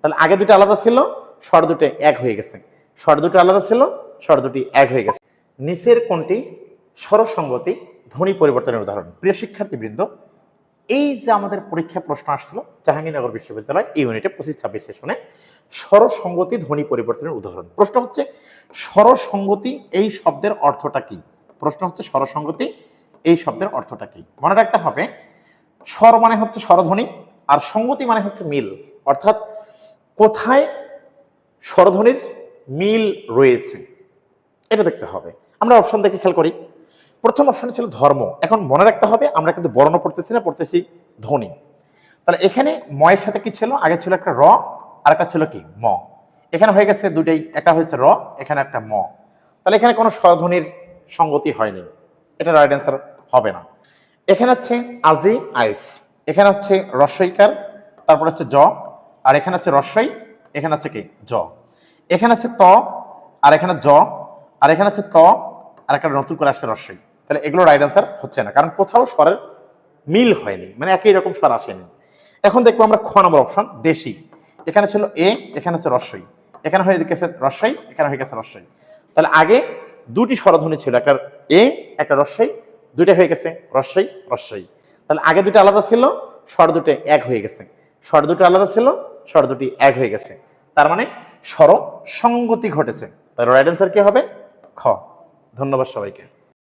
তাহলে আগে দুটো আলাদা ছিল, স্বর দুটো এক হয়ে গেছে। স্বর দুটো আলাদা ছিল, স্বর দুটি এক হয়ে গেছে। নিচের কোনটি স্বরসঙ্গতি ধ্বনি পরিবর্তনের উদাহরণ? প্রিয় শিক্ষার্থীবৃন্দ, এই যে আমাদের পরীক্ষা প্রশ্ন আসছিল জাহাঙ্গীরনগর বিশ্ববিদ্যালয় এই ইউনিটে 25-26 সেশনে স্বরসঙ্গতি ধ্বনি পরিবর্তনের উদাহরণ। প্রশ্ন হচ্ছে স্বরসঙ্গতি এই শব্দের অর্থটা কি? প্রশ্ন হচ্ছে স্বরসঙ্গতি এই শব্দের অর্থটা কি? মনে রাখতে হবে স্বর মানে হচ্ছে স্বরধ্বনি, আর সঙ্গতি মানে হচ্ছে মিল, অর্থাৎ কোথায় স্বরধ্বনির মিল রয়েছে এটা দেখতে হবে। আমরা অপশন দেখে খেয়াল করি। প্রথম অপশনে ছিল ধর্ম। এখন মনে রাখতে হবে আমরা কিন্তু বর্ণ পড়তেছি না, পড়তেছি ধ্বনি। তাহলে এখানে ময়ের সাথে কি ছিল? আগে ছিল একটা র আর একটা ছিল কি ম। এখানে হয়ে গেছে দুইটাই, একটা হচ্ছে র, এখানে একটা ম। তাহলে এখানে কোনো স্বরধ্বনির সঙ্গতি হয়নি, এটা রাইট অ্যান্সার হবে না। এখানে হচ্ছে আজি আইস, এখানে হচ্ছে রস্বইকার, তারপর হচ্ছে জ, আর এখানে হচ্ছে রস্বই, এখানে হচ্ছে কি জ। এখানে হচ্ছে ত, আর এখানে জ, আর এখানে হচ্ছে ত, আর একটা নতুন করে আসছে রস্বই। তাহলে এগুলো রাইট অ্যান্সার হচ্ছে না, কারণ কোথাও স্বরের মিল হয়নি, মানে একই রকম স্বর আসেনি। এখন দেখবো আমরা খ নম্বর অপশন দেশি। এখানে ছিল এ, এখানে হচ্ছে রস্বই, এখানে হয়ে গেছে রস্বই, এখানে হয়ে গেছে রস্বই। তাহলে আগে দুটি স্বরধ্বনি ছিল, একটা এ একটা রস্বই, দুইটা হয়ে গেছে রস্বই রস্বই। তাহলে আগে দুটো আলাদা ছিল, স্বর দুটো এক হয়ে গেছে। স্বর দুটো আলাদা ছিল, স্বর দুটি এক হয়ে গেছে। তার মানে স্বর সঙ্গতি ঘটেছে। তার রাইট অ্যান্সার কি হবে? খ। ধন্যবাদ সবাইকে।